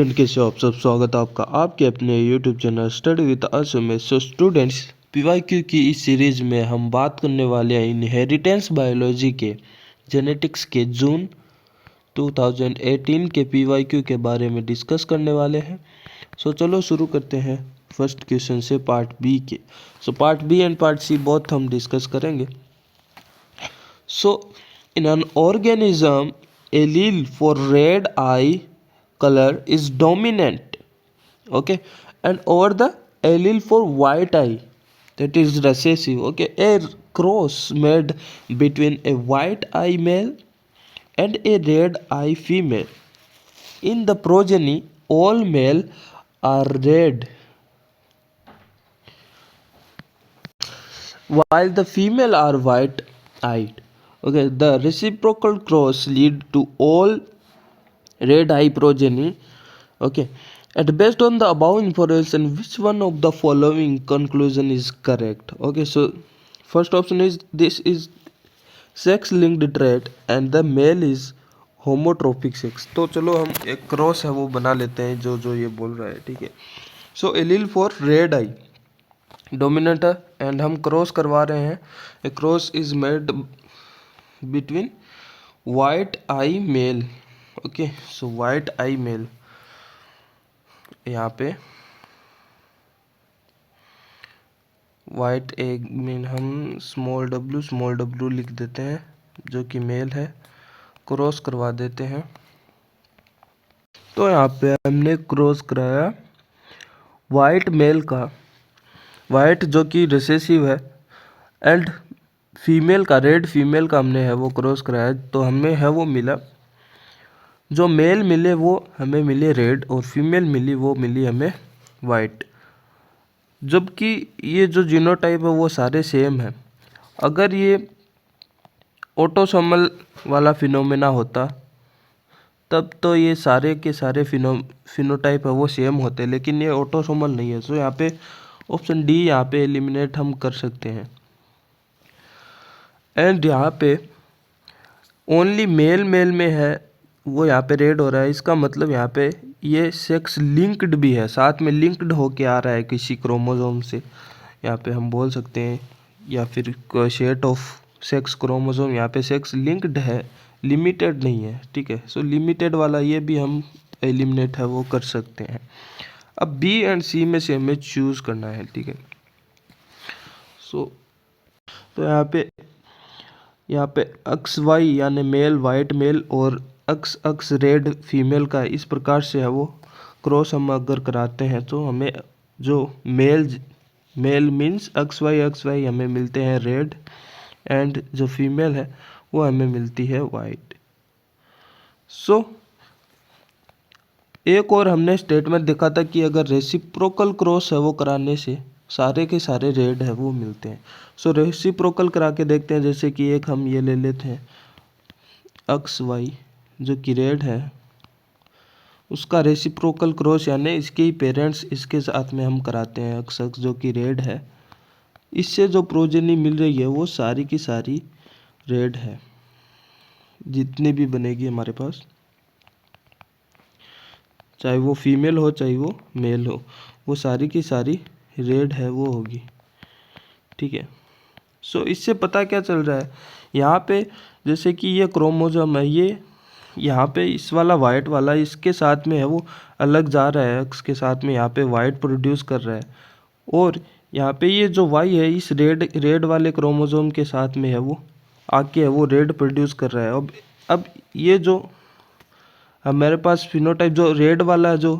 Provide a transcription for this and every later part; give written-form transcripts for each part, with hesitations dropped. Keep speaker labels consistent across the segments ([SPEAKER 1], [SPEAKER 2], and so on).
[SPEAKER 1] Student कैसे हो आप सब। स्वागत है आपका आपके अपने YouTube channel study with us में। सो स्टूडेंट्स, पीवाईक्यू की इस सीरीज में हम बात करने वाले हैं इनहेरिटेंस बायोलॉजी के जेनेटिक्स के जून 2018 के पीवाईक्यू के बारे में डिस्कस करने वाले हैं। सो चलो शुरू करते हैं फर्स्ट क्वेश्चन से पार्ट बी के। So part B and part C both हम डिस्कस करेंगे। So in an organism allele for red eye color is dominant, okay, and over the allele for white eye, that is recessive. Okay, a cross made between a white eye male and a red eye female. In the progeny, all male are red while the female are white eyed. Okay, the reciprocal cross lead to all red eye progeny. Okay, and based on the above information, which one of the following conclusion is correct? Okay, so first option is this is sex linked trait and the male is homotrophic sex. तो चलो हम एक cross है वो बना लेते हैं जो जो ये बोल रहा है, ठीक है। So allele for red eye dominant है एंड हम क्रॉस करवा रहे हैं। A cross is made between white eye male. Okay, so white eye male यहाँ पे वाइट एग मीन हम स्मॉल डब्लू लिख देते हैं जो कि मेल है, क्रॉस करवा देते हैं। तो यहाँ पे हमने क्रॉस कराया वाइट मेल का, वाइट जो कि रिसेसिव है, एंड फीमेल का रेड फीमेल का हमने है वो क्रॉस कराया, तो हमें है वो मिला, जो मेल मिले वो हमें मिले रेड और फीमेल मिली वो मिली हमें वाइट। जबकि ये जो जीनोटाइप है वो सारे सेम है। अगर ये ऑटोसोमल वाला फिनोमेना होता तब तो ये सारे के सारे फिनोटाइप है वो सेम होते, लेकिन ये ऑटोसोमल नहीं है। सो यहाँ पे ऑप्शन डी यहाँ पे एलिमिनेट हम कर सकते हैं। एंड यहाँ पे ओनली मेल में है वो यहाँ पे रेड हो रहा है, इसका मतलब यहाँ पे ये सेक्स लिंक्ड भी है, साथ में लिंक्ड होके आ रहा है किसी क्रोमोसोम से, यहाँ पे हम बोल सकते हैं, या फिर सेट ऑफ सेक्स क्रोमोसोम यहाँ पे सेक्स लिंक्ड है, लिमिटेड नहीं है, ठीक है। सो लिमिटेड वाला ये भी हम एलिमिनेट है वो कर सकते हैं। अब बी एंड सी में से हमें चूज करना है, ठीक है। सो तो यहाँ पे अक्स वाई यानी मेल वाइट मेल और अक्स रेड फीमेल का इस प्रकार से है वो क्रॉस हम अगर कराते हैं तो हमें जो मेल मीन्स अक्स वाई हमें मिलते हैं रेड, एंड जो फीमेल है वो हमें मिलती है वाइट। सो एक और हमने स्टेटमेंट देखा था कि अगर रेसिप्रोकल क्रॉस है वो कराने से सारे के सारे रेड है वो मिलते हैं। सो रेसिप्रोकल करा के देखते हैं, जैसे कि एक हम ये ले लेते हैं अक्स वाई जो कि रेड है, उसका रेसिप्रोकल क्रॉस यानी इसके ही पेरेंट्स इसके साथ में हम कराते हैं अक्स जो कि रेड है, इससे जो प्रोजेनी मिल रही है वो सारी की सारी रेड है, जितनी भी बनेगी हमारे पास, चाहे वो फीमेल हो चाहे वो मेल हो, वो सारी की सारी रेड है वो होगी, ठीक है। सो इससे पता क्या चल रहा है, यहाँ पे जैसे कि ये क्रोमोसोम है, ये यहाँ पे इस वाला वाइट वाला इसके साथ में है वो अलग जा रहा है, एक्स के साथ में यहाँ पे वाइट प्रोड्यूस कर रहा है, और यहाँ पे ये जो वाई है इस रेड वाले क्रोमोसोम के साथ में है वो आके है वो रेड प्रोड्यूस कर रहा है। अब ये जो हमारे पास फिनोटाइप जो रेड वाला जो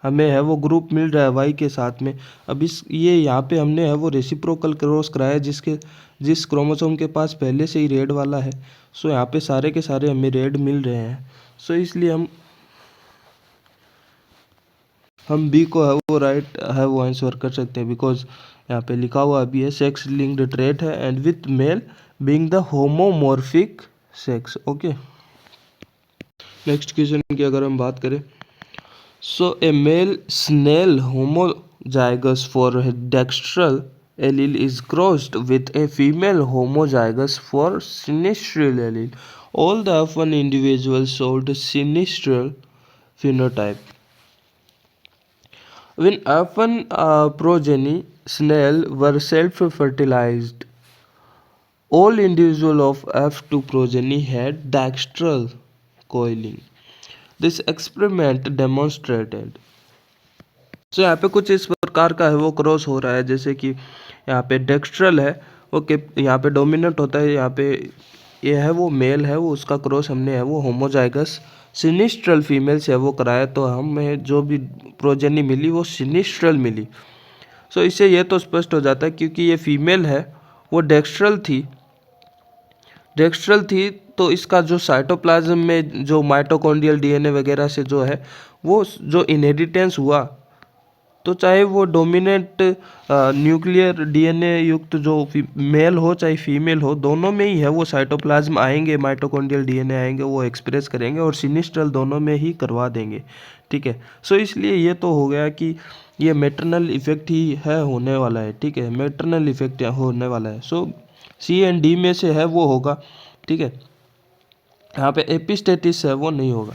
[SPEAKER 1] हमें है वो ग्रुप मिल रहा है वाई के साथ में, अब ये यहाँ पे हमने है वो रेसिप्रोकल क्रॉस कराया जिस क्रोमोसोम के पास पहले से ही रेड वाला है। सो यहाँ पे सारे के सारे हमें रेड मिल रहे हैं। सो इसलिए हम बी को है वो राइट है वो आंसर कर सकते हैं, बिकॉज यहाँ पे लिखा हुआ भी है सेक्स लिंक्ड ट्रेट है and with mail being the homomorphic sex. Okay, next question की अगर हम बात करें, so a male snail homozygous for dextral allele is crossed with a female homozygous for sinistral allele. All the F1 individuals showed sinistral phenotype. When F1 progeny snail were self-fertilized, all individuals of F2 progeny had dextral coiling. This experiment demonstrated. तो यहाँ पे कुछ इस प्रकार का है वो cross हो रहा है, जैसे कि यहाँ पे डेक्स्ट्रल है वो के यहाँ पे डोमिनेंट होता है, यहाँ पे ये है वो मेल है वो, उसका क्रॉस हमने है वो होमोजाइगस सिनिस्ट्रल फीमेल से है वो कराया, तो हमें जो भी प्रोजेनी मिली वो सिनिस्ट्रल मिली। सो इससे ये तो स्पष्ट हो जाता है क्योंकि ये फीमेल है वो डेक्स्ट्रल थी तो इसका जो साइटोप्लाज्म में जो माइटोकॉन्ड्रियल डीएनए वगैरह से जो है वो जो इनहेरिटेंस हुआ, तो चाहे वो डोमिनेंट न्यूक्लियर डीएनए युक्त जो मेल हो चाहे फीमेल हो, दोनों में ही है वो साइटोप्लाज्म आएंगे, माइटोकॉन्ड्रियल डीएनए आएंगे, वो एक्सप्रेस करेंगे और सिनिस्ट्रल दोनों में ही करवा देंगे। ठीक है, सो इसलिए ये तो हो गया कि ये मैटरनल इफेक्ट ही है होने वाला है। ठीक है, मैटरनल इफेक्ट होने वाला है। सो सी एंड डी में से है वो होगा। ठीक है, यहाँ पे एपिस्टेटिस है वो नहीं होगा।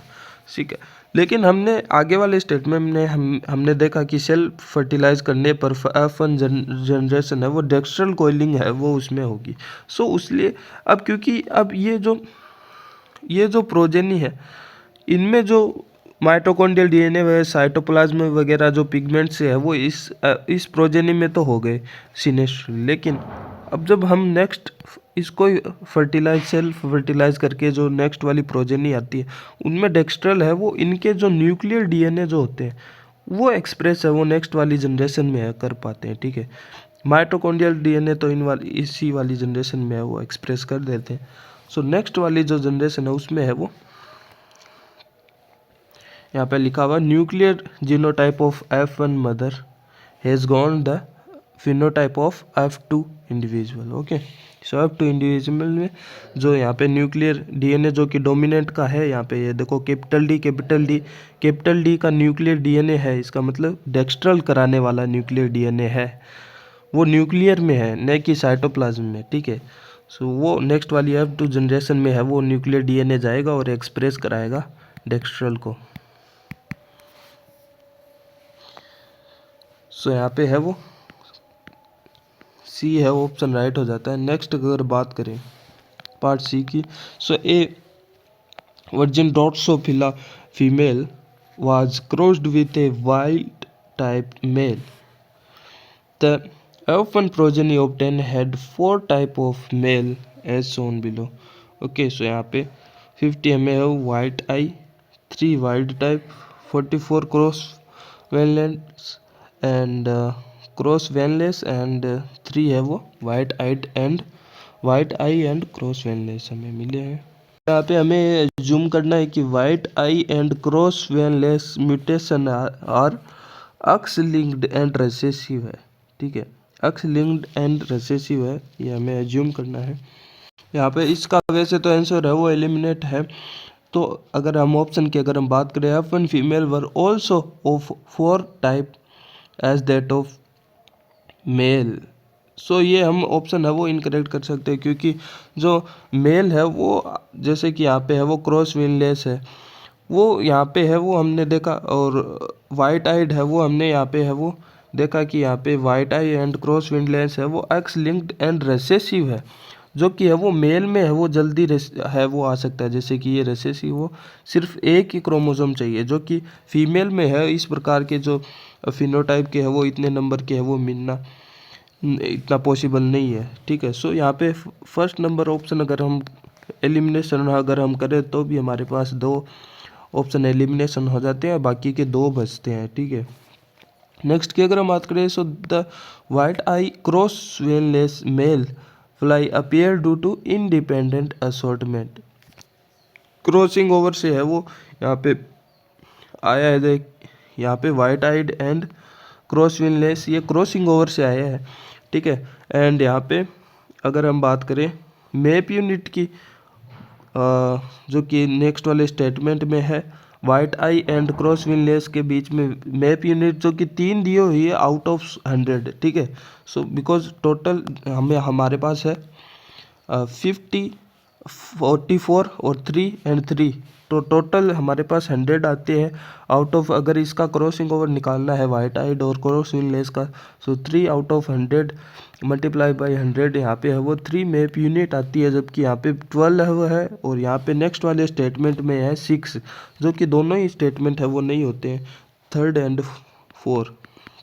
[SPEAKER 1] ठीक है, लेकिन हमने आगे वाले स्टेटमेंट में हमने देखा कि सेल्फ फर्टिलाइज करने पर F1 जनरेशन है वो डेक्स्ट्रल कोइलिंग है वो उसमें होगी। सो उसलिए अब क्योंकि अब ये जो प्रोजेनी है इनमें जो माइटोकॉन्ड्रियल डीएनए व साइटोप्लाज्म वगैरह जो पिगमेंट से है वो इस प्रोजेनी में तो हो गए सिनेस्ट्रल, लेकिन अब जब हम नेक्स्ट इसको सेल्फ फर्टिलाइज करके जो नेक्स्ट वाली प्रोजेनी आती है उनमें डेक्स्ट्रल है वो, इनके जो न्यूक्लियर डीएनए जो होते हैं वो एक्सप्रेस है वो नेक्स्ट वाली जनरेशन में है कर पाते हैं। ठीक है, माइटोकॉन्ड्रियल डीएनए तो इसी वाली जनरेशन में है वो एक्सप्रेस कर देते हैं। सो नेक्स्ट वाली जो जनरेशन है उसमें है वो यहाँ पे लिखा हुआ nuclear genotype of F1 mother has gone the phenotype of F2 individual. Okay, so F2 individual में जो यहाँ पे न्यूक्लियर डीएनए जो कि डोमिनेंट का है, यहाँ पे ये देखो कैपिटल डी का न्यूक्लियर डीएनए है, इसका मतलब डेक्स्ट्रल कराने वाला न्यूक्लियर डीएनए है वो न्यूक्लियर में है न कि साइटोप्लाज्म में। ठीक है, सो वो नेक्स्ट वाली F2 जनरेशन में है वो न्यूक्लियर डीएनए जाएगा और एक्सप्रेस कराएगा डेक्स्ट्रल को। सो यहाँ पे है वो सी है वो ऑप्शन राइट हो जाता है। नेक्स्ट अगर बात करें पार्ट सी की, so a virgin Drosophila female was crossed with a wild type male. The F1 progeny obtained had 4 type of male as shown below. Okay, so यहाँ पे 50 mA है white eye, 3 wild type, 44 cross veinless and cross veinless and 3 है वो white eye and cross veinless हमें मिले हैं। यहाँ पे हमें जूम करना है कि white eye and cross veinless mutation are X linked and recessive है। ठीक है, अक्स लिंक्ड एंड रिसेसिव है, ये हमें ज्यूम करना है। यहाँ पे इसका वैसे तो आंसर है वो एलिमिनेट है। तो अगर हम ऑप्शन की अगर हम बात करें F1 female were also of 4 type as that of male, so ये हम ऑप्शन है वो इनकरेक्ट कर सकते हैं क्योंकि जो मेल है वो जैसे कि यहाँ पे है वो क्रॉस विनलेस है वो यहाँ पे है वो हमने देखा, और वाइट आइड है वो हमने यहाँ पे है वो देखा कि यहाँ पे white eye and cross winless है वो एक्स लिंक्ड एंड रेसेसिव है, जो कि है वो मेल में है वो जल्दी है वो आ सकता है, जैसे कि ये रेसेसिव हो सिर्फ एक ही क्रोमोसोम चाहिए, जो कि फीमेल में है इस प्रकार के जो फिनोटाइप के है वो इतने नंबर के है वो मिलना इतना पॉसिबल नहीं है। ठीक है, सो यहाँ पे फर्स्ट नंबर ऑप्शन अगर हम एलिमिनेशन अगर हम करें तो भी हमारे पास 2 ऑप्शन एलिमिनेशन हो जाते हैं, बाकी के 2 बचते हैं। ठीक है, नेक्स्ट की अगर हम बात करें, so the white eye cross veinless male fly appear due to independent assortment. Crossing over से है वो यहाँ पे आया है, देख यहाँ पे white eyed and cross winless ये क्रॉसिंग ओवर से आया है। ठीक है, एंड यहाँ पे अगर हम बात करें मैप यूनिट की जो कि नेक्स्ट वाले स्टेटमेंट में है, white eye and cross winless के बीच में मैप यूनिट जो कि 3 दी हुई है आउट ऑफ 100। ठीक है, सो बिकॉज टोटल हमारे पास है 50 44 और 3 एंड 3, तो टोटल हमारे पास 100 आते हैं। आउट ऑफ, अगर इसका क्रॉसिंग ओवर निकालना है वाइट आइड और क्रॉस विंगलेस का, सो 3 आउट ऑफ 100 मल्टीप्लाई बाई 100 यहाँ पे है वो 3 मैप यूनिट आती है, जबकि यहाँ पे 12 है और यहाँ पे नेक्स्ट वाले स्टेटमेंट में है 6, जो कि दोनों ही स्टेटमेंट है वो नहीं होते हैं, 3rd एंड 4।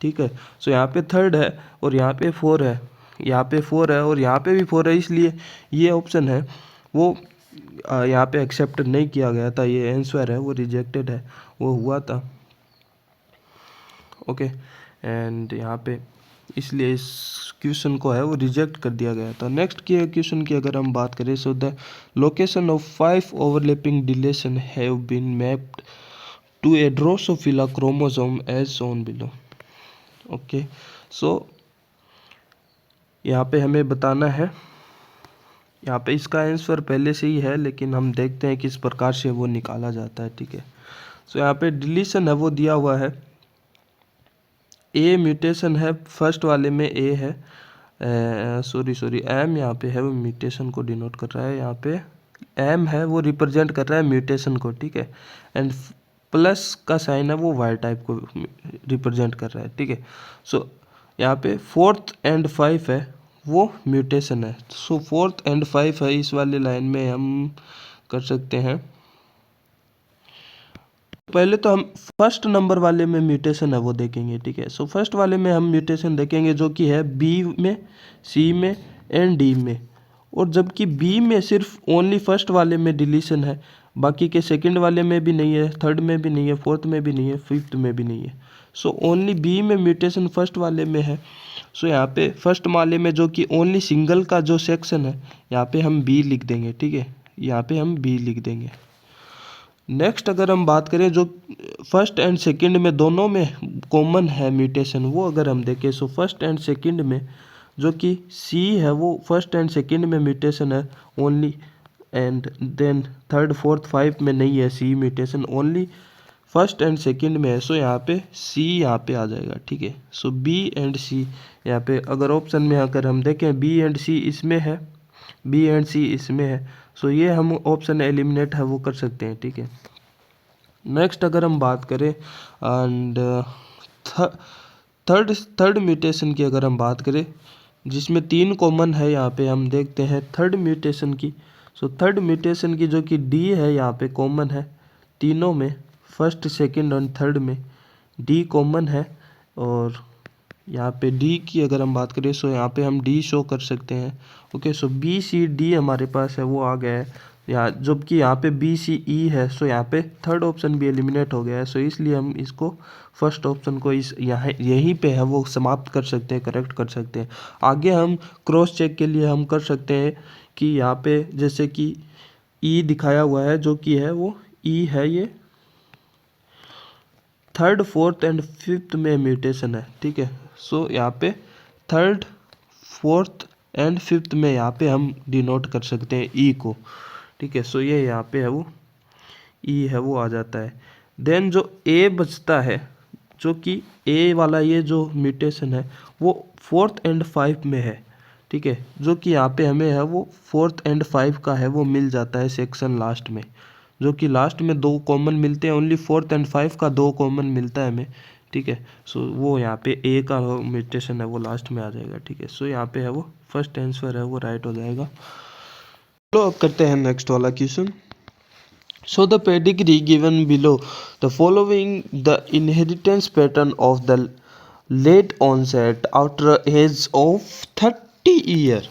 [SPEAKER 1] ठीक है, सो यहाँ पे 3rd है और यहाँ पे 4 है, यहाँ पे 4 है और यहाँ पे भी 4 है, इसलिए ये ऑप्शन है वो यहाँ पे एक्सेप्ट नहीं किया गया था, ये आंसर है वो रिजेक्टेड है, वो हुआ था। ओके, एंड यहाँ पे इसलिए इस क्वेश्चन को है वो रिजेक्ट कर दिया गया था। नेक्स्ट के क्वेश्चन की अगर हम बात करें, so the location of 5 overlapping deletion have been mapped to a Drosophila chromosome as shown below. Okay, so यहाँ पे हमें बताना है, यहाँ पे इसका आंसर पहले से ही है लेकिन हम देखते हैं किस प्रकार से वो निकाला जाता है। ठीक है, सो यहाँ पे डिलीशन है वो दिया हुआ है, ए म्यूटेशन है, फर्स्ट वाले में ए है, सॉरी एम यहाँ पे है वो म्यूटेशन को डिनोट कर रहा है, यहाँ पे एम है वो रिप्रेजेंट कर रहा है म्यूटेशन को। ठीक है, एंड प्लस का साइन है वो वाई टाइप को रिप्रेजेंट कर रहा है। ठीक है, सो यहाँ पे 4th एंड 5 है वो म्यूटेशन है, सो 4th एंड 5 है, इस वाले लाइन में हम कर सकते हैं। पहले तो हम फर्स्ट नंबर वाले में म्यूटेशन है वो देखेंगे। ठीक है, सो फर्स्ट वाले में हम म्यूटेशन देखेंगे जो कि है बी में, सी में एंड डी में, और जबकि बी में सिर्फ ओनली फर्स्ट वाले में डिलीशन है, बाकी के सेकंड वाले में भी नहीं है, थर्ड में भी नहीं है, फोर्थ में भी नहीं है, फिफ्थ में भी नहीं है। सो ओनली बी में म्यूटेशन फर्स्ट वाले में है। सो यहाँ पे फर्स्ट वाले में जो कि ओनली सिंगल का जो सेक्शन है, यहाँ पे हम बी लिख देंगे। ठीक है, यहाँ पे हम बी लिख देंगे। नेक्स्ट अगर हम बात करें जो फर्स्ट एंड सेकंड में दोनों में कॉमन है म्यूटेशन, वो अगर हम देखें, सो फर्स्ट एंड सेकंड में जो कि सी है वो फर्स्ट एंड सेकंड में म्यूटेशन है only, and then third fourth 5 में नहीं है C mutation, only first and second में है। सो यहाँ पे सी यहाँ पे आ जाएगा। ठीक है, सो बी एंड सी यहाँ पे अगर ऑप्शन में अगर हम देखें बी एंड सी इसमें है, बी एंड सी इसमें है, सो ये हम ऑप्शन एलिमिनेट है वो कर सकते हैं। ठीक है, नेक्स्ट अगर हम बात करें एंड थर्ड म्यूटेशन की अगर हम बात करें जिसमें 3 कॉमन है, यहाँ पे हम देखते हैं थर्ड म्यूटेशन की। सो थर्ड म्यूटेशन की जो कि डी है यहाँ पे कॉमन है तीनों में, फर्स्ट सेकंड और थर्ड में डी कॉमन है, और यहाँ पे डी की अगर हम बात करें, सो यहाँ पे हम डी शो कर सकते हैं। ओके, सो बी सी डी हमारे पास है वो आ गया है यहाँ, जबकि यहाँ पे बी सी ई है, सो यहाँ पे थर्ड ऑप्शन भी एलिमिनेट हो गया है। सो इसलिए हम इसको फर्स्ट ऑप्शन को इस यहाँ यहीं पे है वो समाप्त कर सकते हैं, करेक्ट कर सकते हैं। आगे हम क्रॉस चेक के लिए हम कर सकते हैं कि यहाँ पे जैसे कि ई दिखाया हुआ है जो कि है वो ई है, ये थर्ड फोर्थ एंड फिफ्थ में म्यूटेशन है। ठीक है, सो यहाँ पे थर्ड फोर्थ एंड फिफ्थ में यहाँ पे हम डिनोट कर सकते हैं ई को। ठीक है, सो ये यहाँ पे है वो ई है वो आ जाता है। देन जो ए बचता है, जो कि ए वाला ये जो म्यूटेशन है वो 4th एंड 5 में है। ठीक है, जो कि यहाँ पे हमें है वो 4th एंड 5 का है वो मिल जाता है सेक्शन लास्ट में, जो कि लास्ट में 2 कॉमन मिलते हैं, ओनली 4th एंड 5 का 2 कॉमन मिलता है हमें। ठीक है, सो वो यहाँ पे ए का म्यूटेशन है वो लास्ट में आ जाएगा। ठीक है, सो यहाँ पे है वो फर्स्ट आंसर है वो राइट हो जाएगा। चलो अब करते हैं नेक्स्ट वाला question. So the pedigree given below the following the inheritance pattern of the late onset outer age of 30 year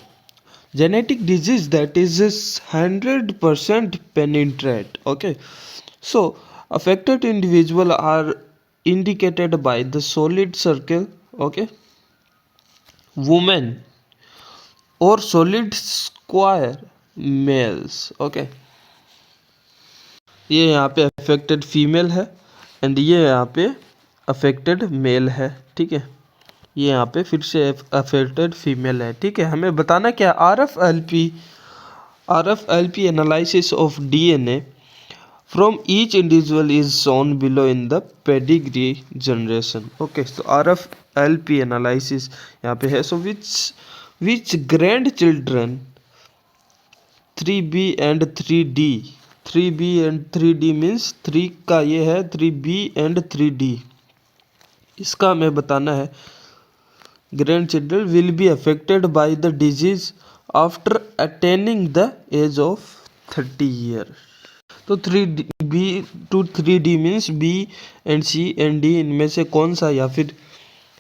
[SPEAKER 1] genetic disease that is 100% penetrate. Okay, so affected individual are indicated by the solid circle, okay, women or solid square males. Okay, ये यहाँ पे affected female है and ये यहाँ पे affected mail है। ठीक है, ये यहाँ पे फिर से अफेक्टेड फीमेल है। ठीक है, हमें बताना क्या, RFLP analysis of DNA from each individual is shown below in the pedigree generation. Okay, so RFLP analysis यहाँ पे है। So which grand children 3B and 3D। 3B and 3D means 3 का ये है, 3B एंड 3D। इसका हमें बताना है grandchildren will be affected by the disease after attaining the age of 30 year. तो 3B to 3D means B and C and D इनमें से कौन सा या फिर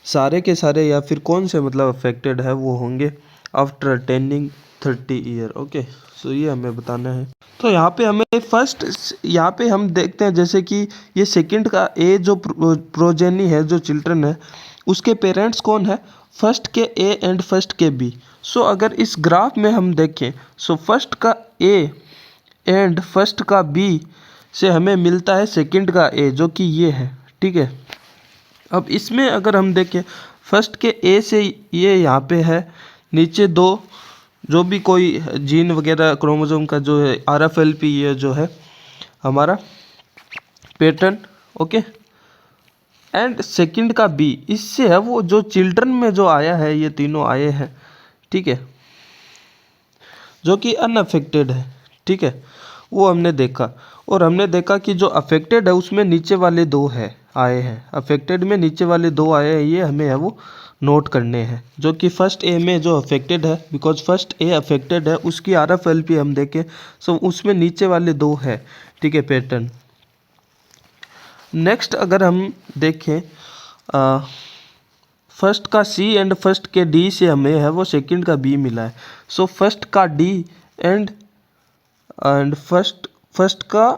[SPEAKER 1] सारे के सारे या फिर कौन से मतलब अफेक्टेड है वो होंगे आफ्टर अटेनिंग 30 ईयर। ओके, सो ये हमें बताना है। तो यहाँ पे हमें फर्स्ट, यहाँ पे हम देखते हैं जैसे कि ये सेकंड का ए जो प्रोजेनी है, जो चिल्ड्रन है, उसके पेरेंट्स कौन है, फर्स्ट के ए एंड फर्स्ट के बी। सो अगर इस ग्राफ में हम देखें, सो फर्स्ट का ए एंड फर्स्ट का बी से हमें मिलता है सेकंड का ए, जो कि ये है, ठीक है। अब इसमें अगर हम देखें फर्स्ट के ए से ये यहाँ पे है, नीचे दो जो भी कोई जीन वगैरह क्रोमोसोम का जो है RFLP, ये जो है हमारा पैटर्न, ओके। एंड सेकंड का बी, इससे है वो जो चिल्ड्रन में जो आया है, ये तीनों आए हैं, ठीक है, जो कि अनअफेक्टेड है, ठीक है, वो हमने देखा। और हमने देखा कि जो अफेक्टेड है उसमें नीचे वाले दो है आए हैं, अफेक्टेड में नीचे वाले दो आए हैं, ये हमें है वो नोट करने हैं। जो कि फर्स्ट ए में जो अफेक्टेड है, बिकॉज फर्स्ट ए अफेक्टेड है, उसकी RFLP हम देखें सो उसमें नीचे वाले दो है, ठीक है, पैटर्न। नेक्स्ट अगर हम देखें फर्स्ट का सी एंड फर्स्ट के डी से हमें है वो सेकंड का बी मिला है। सो फर्स्ट का डी एंड फर्स्ट का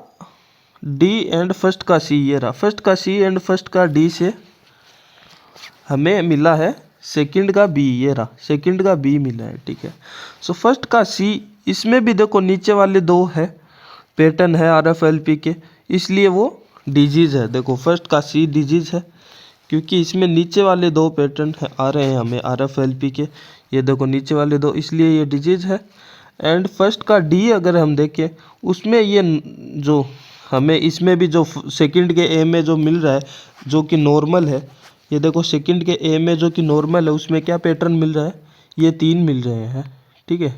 [SPEAKER 1] डी एंड फर्स्ट का सी, ये रहा फर्स्ट का सी एंड फर्स्ट का डी से हमें मिला है सेकंड का बी, ये रहा सेकंड का बी मिला है, ठीक है। सो फर्स्ट का सी, इसमें भी देखो नीचे वाले दो है पैटर्न है RFLP के, इसलिए वो डिजीज है। देखो फर्स्ट का सी डिजीज है क्योंकि इसमें नीचे वाले दो पैटर्न आ रहे हैं हमें RFLP के, ये देखो नीचे वाले दो, इसलिए ये डिजीज है। एंड फर्स्ट का डी अगर हम देखें उसमें ये जो हमें इसमें भी जो सेकंड के ए में जो मिल रहा है जो कि नॉर्मल है, ये देखो सेकंड के ए में जो कि नॉर्मल है उसमें क्या पैटर्न मिल रहा है, ये 3 मिल रहे हैं, ठीक है,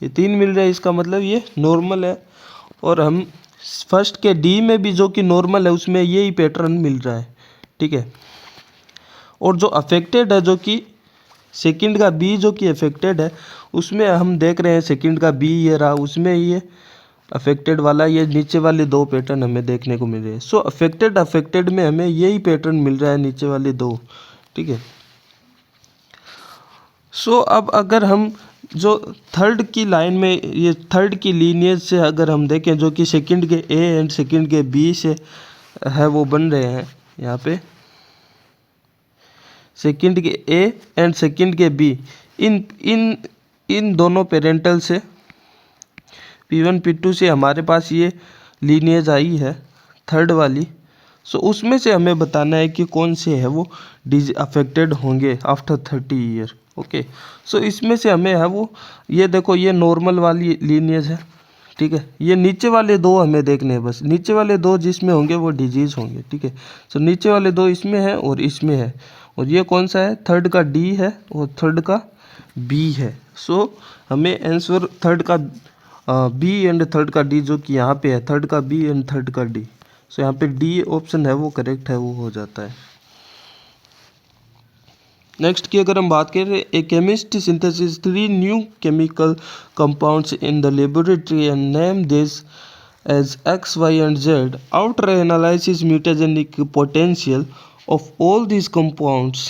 [SPEAKER 1] ये 3 मिल रहे हैं, इसका मतलब ये नॉर्मल है। और हम फर्स्ट के डी में भी जो कि नॉर्मल है उसमें यही पैटर्न मिल रहा है, ठीक है। और जो अफेक्टेड है, जो कि सेकंड का बी जो कि अफेक्टेड है, उसमें हम देख रहे हैं सेकंड का बी ये रहा, उसमें ये अफेक्टेड वाला ये नीचे वाले दो पैटर्न हमें देखने को मिल रहे हैं। सो अफेक्टेड में हमें यही पैटर्न मिल रहा है, नीचे वाले दो, ठीक है। सो अब अगर हम जो थर्ड की लाइन में, ये थर्ड की लीनियज से अगर हम देखें जो कि सेकंड के ए एंड सेकंड के बी से है वो बन रहे हैं, यहाँ पे सेकंड के ए एंड सेकंड के बी, इन दोनों पेरेंटल से P1 P2 से हमारे पास ये लीनियज आई है थर्ड वाली। सो उसमें से हमें बताना है कि कौन से है वो अफेक्टेड होंगे आफ्टर 30 ईयर, ओके। सो इसमें से हमें है वो, ये देखो ये नॉर्मल वाली लीनियज है, ठीक है, ये नीचे वाले दो हमें देखने हैं, बस नीचे वाले दो जिसमें होंगे वो डिजीज होंगे, ठीक है। सो नीचे वाले दो इसमें है और इसमें है, और ये कौन सा है, थर्ड का डी है और थर्ड का बी है। सो हमें आंसर थर्ड का बी एंड थर्ड का डी जो कि यहाँ पे है, थर्ड का बी एंड थर्ड का डी, सो यहाँ पे डी ऑप्शन है वो करेक्ट है, वो हो जाता है। नेक्स्ट की अगर हम बात करें, a chemist synthesis 3 new chemical compounds in the laboratory and name this as X, Y and Z. After analysis mutagenic potential of all these compounds,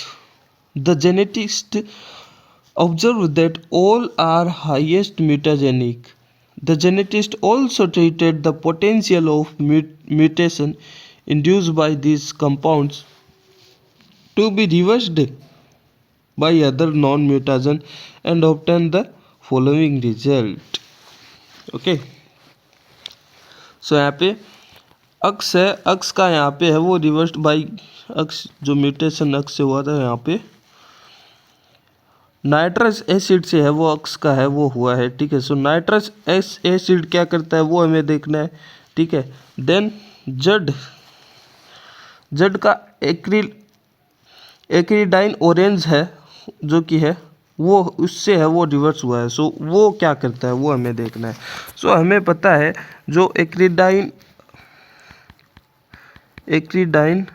[SPEAKER 1] the geneticist observed that all are highest mutagenic. The geneticist also treated the potential of mutation induced by these compounds to be reversed by other non-mutagen and obtained the following result. Okay. सो यहाँ पे अक्स है, अक्स का यहाँ पे है वो reversed by अक्स, जो mutation अक्स से हुआ था यहाँ पे नाइट्रस एसिड से है वो अक्स का है वो हुआ है, ठीक है। सो नाइट्रस एसिड क्या करता है वो हमें देखना है, ठीक है। देन जड का एक्रिडाइन ऑरेंज है जो कि है वो उससे है वो रिवर्स हुआ है। सो वो क्या करता है वो हमें देखना है। सो हमें पता है जो एक्रीडाइन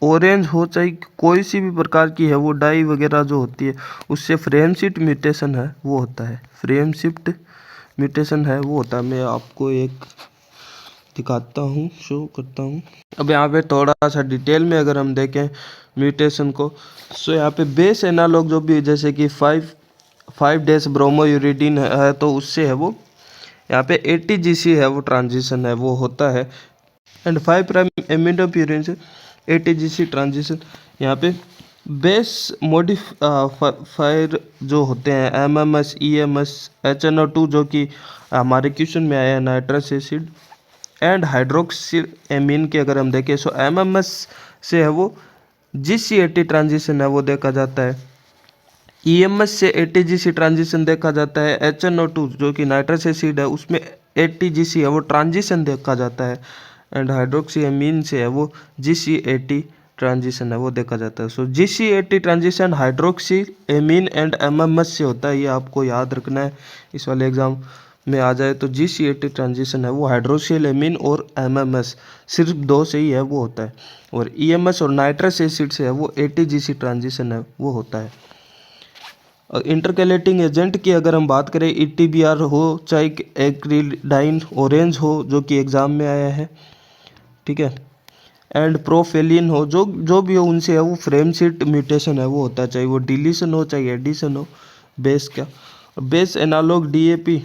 [SPEAKER 1] ऑरेंज हो चाहे कोई सी भी प्रकार की है वो डाई वगैरह जो होती है उससे फ्रेम शिफ्ट म्यूटेशन है वो होता है, फ्रेम शिफ्ट म्यूटेशन है वो होता है। मैं आपको एक दिखाता हूँ, शो करता हूँ। अब यहाँ पे थोड़ा सा डिटेल में अगर हम देखें म्यूटेशन को, सो यहाँ पे बेस एनालॉग जो भी जैसे कि 5 ब्रोमोयूरिडीन है तो उससे है वो यहाँ पे ATGC है वो ट्रांजिशन है वो होता है। एंड 5 प्राइम एमिनोप्यूरिन से ATGC ट्रांजिशन यहाँ पे बेस मॉडिफायर जो होते हैं MMS, EMS, HNO2 जो कि हमारे क्वेश्चन में आया है nitrous acid and hydroxyl amine के अगर हम देखें सो MMS से है वो GCAT ट्रांजिशन है वो देखा जाता है, EMS से ATGC ट्रांजिशन देखा जाता है, HNO2 जो कि नाइट्रस एसिड है उसमें ATGC है वो ट्रांजिशन देखा जाता है एंड हाइड्रोक्सी एमीन से है वो GCAT ट्रांजिशन है वो देखा जाता है। सो GCAT transition hydroxy amine and MMS से होता है, ये आपको याद रखना है इस वाले एग्जाम में आ जाए। तो GCAT ट्रांजिशन है वो हाइड्रोक्सिल एमीन और MMS सिर्फ दो से ही है वो होता है, और EMS और नाइट्रस एसिड से है वो ATGC ट्रांजिशन है वो होता है। इंटरकैलेटिंग एजेंट की अगर हम बात करें ETBR हो चाहे एक्रिडाइन ऑरेंज हो जो कि एग्ज़ाम में आया है, ठीक है, एंड प्रोफेलिन हो जो भी हो उनसे है वो फ्रेम शिफ्ट म्यूटेशन है वो होता है, चाहे वो डिलीशन हो चाहे एडिशन हो बेस का। बेस एनालॉग DAP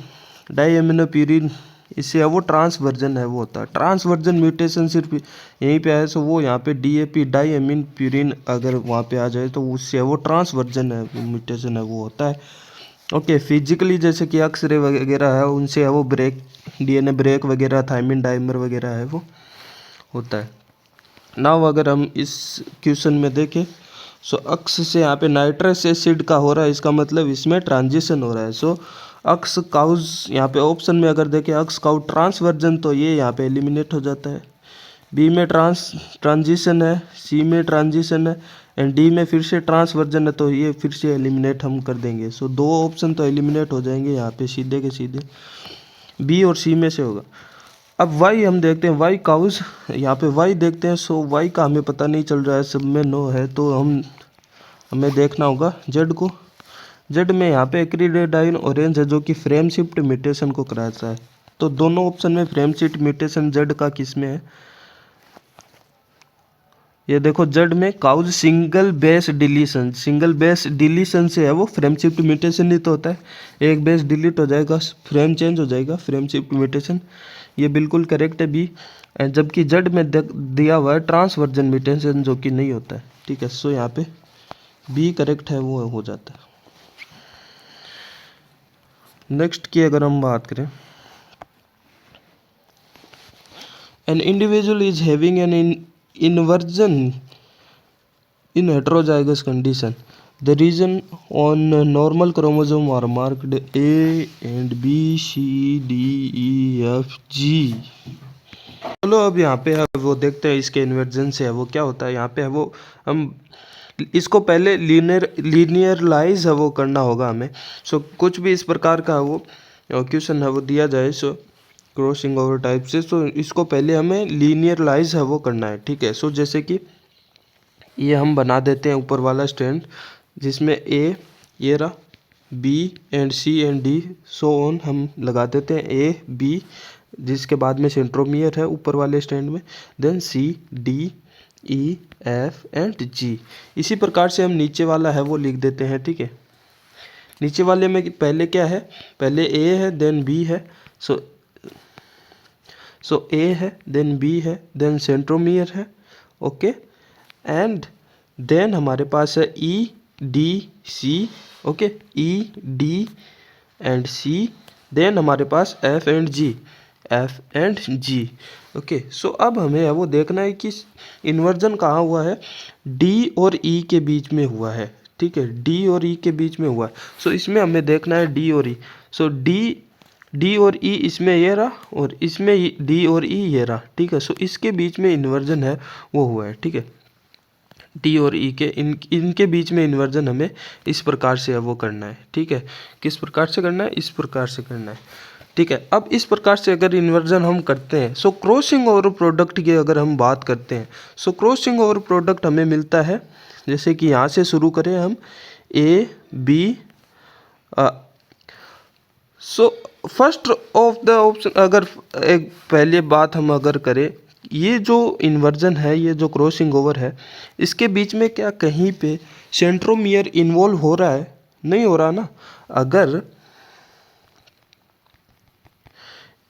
[SPEAKER 1] डाई एमिनोप्यूरिन इससे है वो ट्रांसवर्जन है वो होता है। ट्रांसवर्जन म्यूटेशन सिर्फ यहीं पे है, सो वो यहाँ पे DAP डाई एमिन प्यूरिन अगर वहाँ पे आ जाए तो उससे है वो ट्रांसवर्जन है म्यूटेशन है वो होता है। ओके, फिजिकली जैसे कि एक्सरे वगैरह है उनसे है वो ब्रेक DNA ब्रेक वगैरह थायमिन डाइमर वगैरह है वो होता है। नाउ अगर हम इस क्वेश्चन में देखें सो अक्स से यहाँ पे नाइट्रस एसिड का हो रहा है, इसका मतलब इसमें ट्रांजिशन हो रहा है। सो अक्स काउज यहाँ पे ऑप्शन में अगर देखें अक्स काउ ट्रांसवर्जन तो ये यहाँ पे एलिमिनेट हो जाता है। बी में ट्रांजिशन है, सी में ट्रांजिशन है एंड डी में फिर से ट्रांसवर्जन है तो ये फिर से एलिमिनेट हम कर देंगे। सो दो ऑप्शन तो एलिमिनेट हो जाएंगे यहाँ पे सीधे के सीधे, बी और सी में से होगा। अब वाई हम देखते हैं, वाई काउज यहाँ पे वाई देखते हैं। सो वाई का हमें पता नहीं चल रहा है, सब में नो है तो हमें देखना होगा जेड को। जेड में यहाँ पे एक्रिडाइन ऑरेंज है जो कि फ्रेम शिफ्ट म्यूटेशन को कराता है, तो दोनों ऑप्शन में फ्रेम शिफ्ट म्यूटेशन जेड का किस में है, ये देखो जेड में काउज सिंगल बेस डिलीशन से है वो फ्रेम शिफ्ट म्यूटेशन ही तो होता है, एक बेस डिलीट हो जाएगा फ्रेम चेंज हो जाएगा, फ्रेम शिफ्ट म्यूटेशन, ये बिल्कुल करेक्ट है बी। जबकि जेड में दिया हुआ है ट्रांसवर्जन म्यूटेशन जो कि नहीं होता है, ठीक है। सो यहाँ पे बी करेक्ट है वो हो जाता है। नेक्स्ट की अगर हम बात करें, an individual is having an inversion in heterozygous condition, the region on normal chromosome are marked A and B C D E F G। चलो अब यहाँ पे है वो देखते हैं इसके इन्वर्जन से है वो क्या होता है। यहाँ पे है वो हम इसको पहले लीनियरलाइज है वो करना होगा हमें। सो कुछ भी इस प्रकार का वो क्वेश्चन है वो दिया जाए सो क्रॉसिंग ओवर टाइप से, तो इसको पहले हमें लीनियरलाइज है वो करना है, ठीक है। सो जैसे कि ये हम बना देते हैं ऊपर वाला स्टैंड जिसमें ए ये रहा, B and C and D so on हम लगा देते हैं ए बी, जिसके बाद में सेंट्रोमियर है ऊपर वाले स्टैंड में, then C D E F and G. इसी प्रकार से हम नीचे वाला है वो लिख देते हैं, ठीक है। नीचे वाले में पहले क्या है, पहले ए है देन बी है, सो ए है देन बी है देन सेंट्रोमियर है, ओके, एंड देन हमारे पास है E D C, okay, E D and C, then हमारे पास F and G, okay. So अब हमें है वो देखना है कि इन्वर्जन कहाँ हुआ है, डी और ई के बीच में हुआ है, ठीक है, डी और ई के बीच में हुआ है। सो इसमें हमें देखना है डी और ई, सो डी और ई इसमें ये रहा और इसमें डी और ई ये रहा, ठीक है। सो इसके बीच में इन्वर्जन है वो हुआ है, ठीक है। डी और ई के इनके बीच में इन्वर्जन हमें इस प्रकार से वो करना है, ठीक है। किस प्रकार से करना है? इस प्रकार से करना है, ठीक है। अब इस प्रकार से अगर इन्वर्जन हम करते हैं, सो क्रॉसिंग ओवर प्रोडक्ट की अगर हम बात करते हैं, सो क्रॉसिंग ओवर प्रोडक्ट हमें मिलता है, जैसे कि यहाँ से शुरू करें हम A B. So first of the option, अगर एक पहले बात हम अगर करें, ये जो इन्वर्जन है, ये जो क्रॉसिंग ओवर है, इसके बीच में क्या कहीं पे सेंट्रोमियर इन्वॉल्व हो रहा है? नहीं हो रहा ना। अगर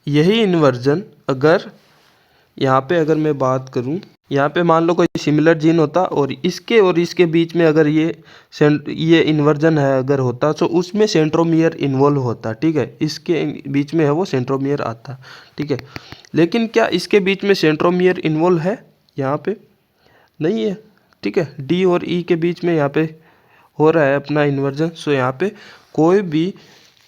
[SPEAKER 1] यही इन्वर्जन अगर यहाँ पे अगर मैं बात करूँ, यहाँ पे मान लो कोई सिमिलर जीन होता और इसके बीच में अगर ये इन्वर्जन है अगर होता, तो उसमें सेंट्रोमियर इन्वॉल्व होता, ठीक है। इसके बीच में है वो सेंट्रोमियर आता, ठीक है। लेकिन क्या इसके बीच में सेंट्रोमियर इन्वॉल्व है? यहाँ पे नहीं है, ठीक है। डी और ई के बीच में यहाँ पे हो रहा है अपना इन्वर्जन, सो यहाँ पे कोई भी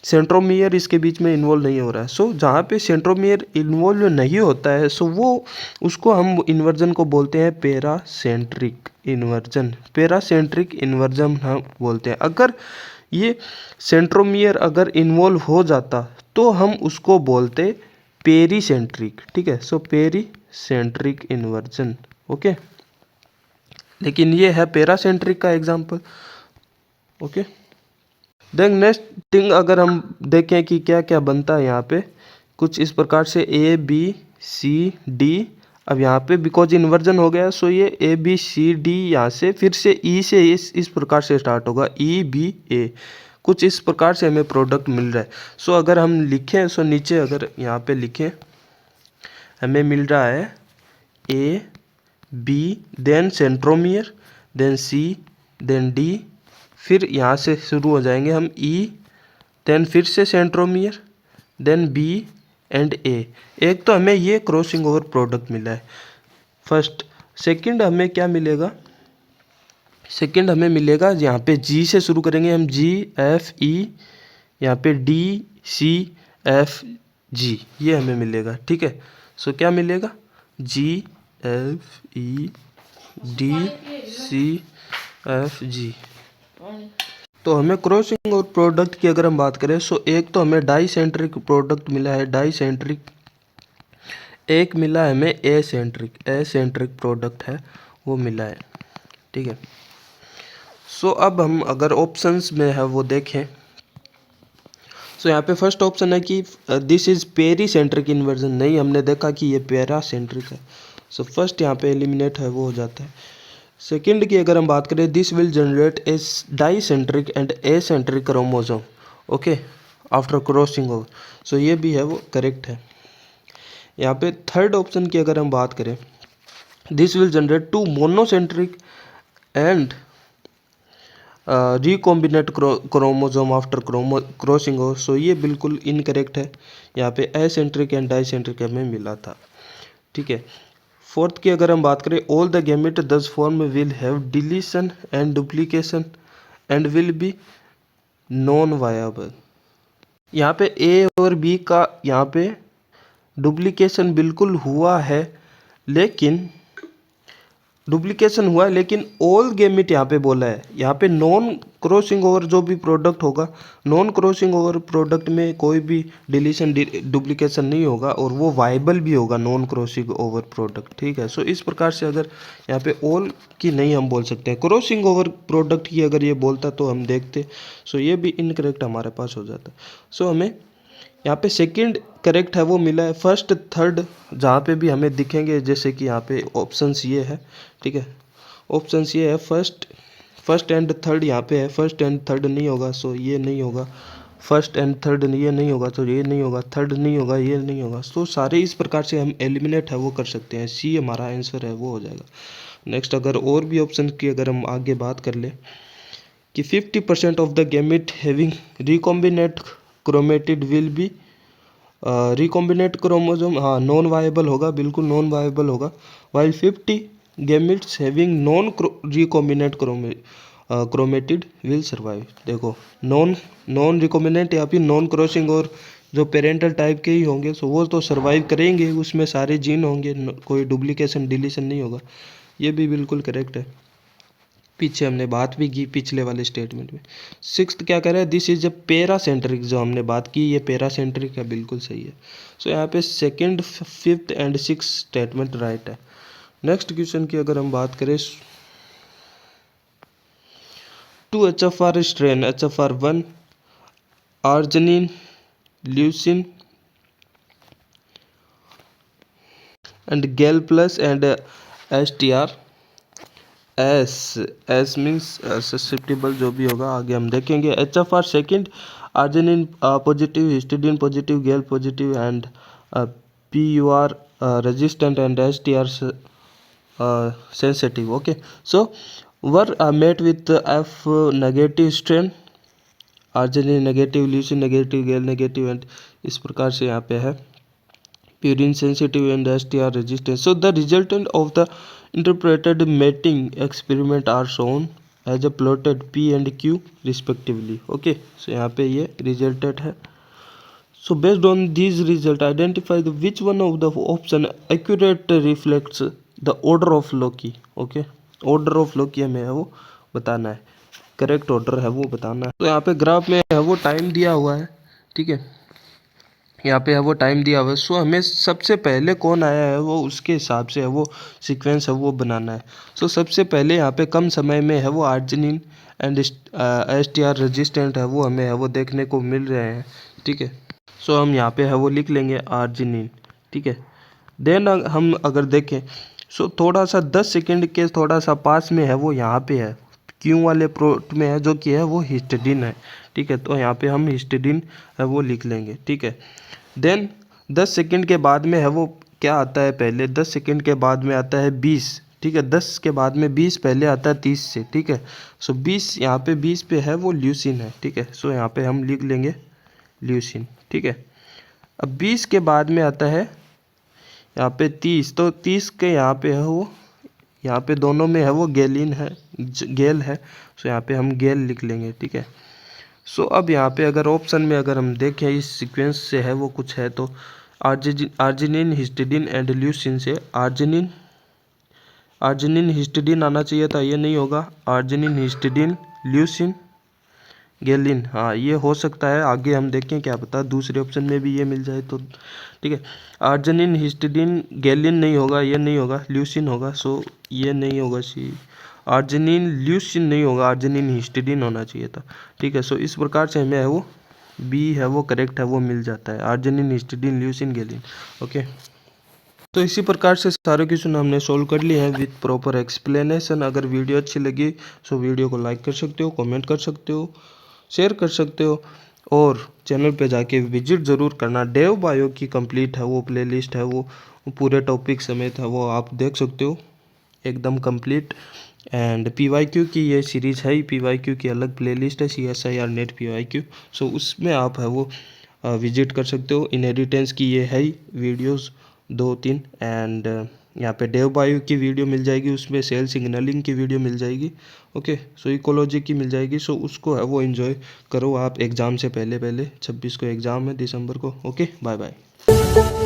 [SPEAKER 1] सेंट्रोमियर इसके बीच में इन्वॉल्व नहीं हो रहा है। सो जहाँ पे सेंट्रोमियर इन्वॉल्व नहीं होता है, सो वो उसको हम इन्वर्जन को बोलते हैं पैरासेंट्रिक इन्वर्जन। पैरासेंट्रिक इन्वर्जन हम बोलते हैं। अगर ये सेंट्रोमियर अगर इन्वॉल्व हो जाता तो हम उसको बोलते पेरीसेंट्रिक, ठीक है। So pericentric inversion, okay. लेकिन ये है पैरासेंट्रिक का example, okay. Then next thing अगर हम देखें कि क्या क्या बनता है यहाँ पे, कुछ इस प्रकार से ए बी सी डी। अब यहाँ पे बिकॉज इन्वर्जन हो गया, सो ये ए बी सी डी यहाँ से फिर से ई से इस प्रकार से स्टार्ट होगा, ई बी ए। कुछ इस प्रकार से हमें प्रोडक्ट मिल रहा है। सो अगर हम लिखें, सो नीचे अगर यहाँ पे लिखें, हमें मिल रहा है A B, then centromere, then C, then D, फिर यहाँ से शुरू हो जाएंगे हम ई, देन फिर से सेंट्रोमियर, देन बी एंड ए। एक तो हमें ये क्रॉसिंग ओवर प्रोडक्ट मिला है फर्स्ट। सेकंड हमें क्या मिलेगा? सेकंड हमें मिलेगा यहाँ पे जी से शुरू करेंगे हम, जी एफ ई, यहाँ पे डी सी एफ जी, ये हमें मिलेगा, ठीक है। सो क्या मिलेगा? G F E D C F G. तो हमें क्रॉसिंग और प्रोडक्ट की अगर हम बात करें, सो एक तो हमें डाइसेंट्रिक प्रोडक्ट मिला है, डाइसेंट्रिक। एक मिला है हमें एसेंट्रिक प्रोडक्ट है वो मिला है, ठीक है। सो अब हम अगर ऑप्शंस में है वो देखें, सो यहाँ पे फर्स्ट ऑप्शन है कि दिस इज पेरीसेंट्रिक इन्वर्जन। नहीं, हमने देखा कि ये पैरासेंट्रिक है। सो फर्स्ट यहाँ पे एलिमिनेट है वो हो जाता है। सेकंड की अगर हम बात करें, this will generate a dicentric and acentric chromosome, okay, after crossing over. So ये भी है वो करेक्ट है। यहाँ पे थर्ड ऑप्शन की अगर हम बात करें, this will generate two monocentric and recombinant chromosome after crossing over. So ये बिल्कुल इनकरेक्ट है। यहाँ पे एसेंट्रिक एंड डाइसेंट्रिक हमें मिला था, ठीक है। फोर्थ की अगर हम बात करें, ऑल द गैमेट दस form will have deletion and duplication and will be non viable. यहाँ पे ए और बी का यहाँ पे डुप्लीकेशन बिल्कुल हुआ है, लेकिन डुप्लीकेशन हुआ है, लेकिन ऑल गैमेट यहाँ पे बोला है। यहाँ पे नॉन क्रॉसिंग ओवर जो भी प्रोडक्ट होगा, नॉन क्रॉसिंग ओवर प्रोडक्ट में कोई भी डिलीशन डुप्लीकेशन नहीं होगा और वो वाइबल भी होगा नॉन क्रॉसिंग ओवर प्रोडक्ट, ठीक है। सो इस प्रकार से अगर यहाँ पे ऑल की नहीं हम बोल सकते हैं, क्रॉसिंग ओवर प्रोडक्ट की अगर ये बोलता तो हम देखते। सो ये भी इनकरेक्ट हमारे पास हो जाता। सो हमें यहाँ पे सेकंड करेक्ट है वो मिला है। फर्स्ट थर्ड जहाँ पे भी हमें दिखेंगे, जैसे कि यहाँ पे ऑप्शंस ये है, ठीक है। ऑप्शंस ये है फर्स्ट एंड थर्ड, यहाँ पे है फर्स्ट एंड थर्ड नहीं होगा, सो ये नहीं होगा। फर्स्ट एंड थर्ड ये नहीं होगा तो ये नहीं होगा, थर्ड नहीं होगा, ये नहीं होगा। तो सारे इस प्रकार से हम एलिमिनेट है वो कर सकते हैं। सी हमारा आंसर है वो हो जाएगा। नेक्स्ट अगर और भी ऑप्शन की अगर हम आगे बात कर ले कि 50% of the gamete having recombinant chromatid will be recombinant chromosome, हाँ नॉन वायबल होगा, बिल्कुल नॉन वायबल होगा। While 50 gametes having non recombinant chromatid will survive. देखो नॉन रिकॉम्बिनेट या फिर नॉन क्रॉसिंग और जो पेरेंटल टाइप के ही होंगे, सो वो तो सर्वाइव करेंगे, उसमें सारे जीन होंगे, कोई डुप्लीकेशन डिलीशन नहीं होगा। ये भी बिल्कुल करेक्ट है। पीछे हमने बात भी की पिछले वाले स्टेटमेंट में। सिक्स्थ क्या कह रहा है, दिस इज ए पेरासेंट्रिक, जो हमने बात की ये पेरासेंट्रिक है, बिल्कुल सही है। सो यहाँ पे second, fifth and six statement right है। नेक्स्ट क्वेश्चन की अगर हम बात करें, two HFR strain HFR1 arginine, leucine and GAL plus and STR, S means susceptible, जो भी होगा आगे हम देखेंगे। HFR second, arginine positive, histidine positive, gal positive and PUR resistant and STR sensitive. Okay, so were mate with F negative strain, arginine negative, leucine negative, gal negative and इस प्रकार से यहाँ पे है purine sensitive and STR resistant. So the resultant of the interpreted mating experiment are shown as a plotted P and Q respectively. Okay, so यहाँ पे ये resultant है. So based on these results, identify the which one of the option accurate reflects the order of Loki. Okay, order of Loki हमें है वो बताना है, correct order है वो बताना है। तो यहाँ पे ग्राफ में है वो टाइम दिया हुआ है, ठीक है, यहाँ पे है वो टाइम दिया हुआ है। सो हमें सबसे पहले कौन आया है वो उसके हिसाब से है वो सीक्वेंस है वो बनाना है। सो सबसे पहले यहाँ पे कम समय में है वो आर्जिनिन एंड STR रेजिस्टेंट है वो हमें है वो देखने को मिल रहे हैं, ठीक है। सो हम यहाँ पे है वो लिख लेंगे आर्जिनिन, ठीक है। देन हम अगर देखें, सो थोड़ा सा 10 सेकेंड के थोड़ा सा पास में है वो यहाँ पे है क्यू वाले प्रोट में है, जो कि है वो हिस्टिडीन है, ठीक है। तो यहाँ पे हम हिस्टिडीन है वो लिख लेंगे, ठीक है। देन 10 सेकंड के बाद में है वो क्या आता है, पहले 10 सेकंड के बाद में आता है 20, ठीक है। 10 के बाद में 20 पहले आता है 30 से, ठीक है। सो 20 यहाँ पे 20 पे है वो ल्यूसिन है, ठीक है। सो यहाँ पे हम लिख लेंगे ल्यूसिन, ठीक है। अब 20 के बाद में आता है यहाँ पे 30, तो 30 के यहाँ पे है वो, यहाँ पे दोनों में है वो गेलिन है, गेल है। सो यहाँ पे हम गेल लिख लेंगे, ठीक है। सो अब यहाँ पे अगर ऑप्शन में अगर हम देखें इस सीक्वेंस से है वो कुछ है, तो आर्जिनिन, हिस्टिडीन एंड ल्यूसिन से आर्जिनिन हिस्टिडीन आना चाहिए था, ये नहीं होगा। आर्जिनिन, हिस्टिडीन, ल्यूसिन, गेलिन, हाँ ये हो सकता है, आगे हम देखें क्या पता दूसरे ऑप्शन में भी ये मिल जाए तो, ठीक है। आर्जिनिन, हिस्टिडीन, गेलिन नहीं होगा, ये नहीं होगा, ल्यूसिन होगा। सो ये नहीं होगा, सी आर्जिनिन ल्यूसिन नहीं होगा, आर्जिनिन हिस्टिडीन होना चाहिए था, ठीक है। सो इस प्रकार से हमें है वो बी है वो करेक्ट है वो मिल जाता है, आर्जिनिन, हिस्टिडीन, ल्यूसिन, गेलिन। ओके, तो इसी प्रकार से सारे क्वेश्चन हमने सोल्व कर लिए हैं विद प्रॉपर एक्सप्लेनेशन। अगर वीडियो अच्छी लगी तो वीडियो को लाइक कर सकते हो, कमेंट कर सकते हो, शेयर कर सकते हो और चैनल पे जाके विजिट ज़रूर करना। डेव बायो की कंप्लीट है वो प्लेलिस्ट है वो पूरे टॉपिक समेत है वो आप देख सकते हो, एकदम कंप्लीट। एंड PYQ की ये सीरीज़ है, PYQ की अलग प्लेलिस्ट है, CSIR नेट PYQ। सो उसमें आप है वो विजिट कर सकते हो। इनहेरिटेंस की ये है वीडियोस 2-3 एंड यहाँ पे डेव बायो की वीडियो मिल जाएगी, उसमें सेल सिग्नलिंग की वीडियो मिल जाएगी। ओके, सो इकोलॉजी की मिल जाएगी। सो उसको है वो एंजॉय करो आप एग्ज़ाम से पहले 26 को एग्ज़ाम है दिसंबर को। Okay, bye bye.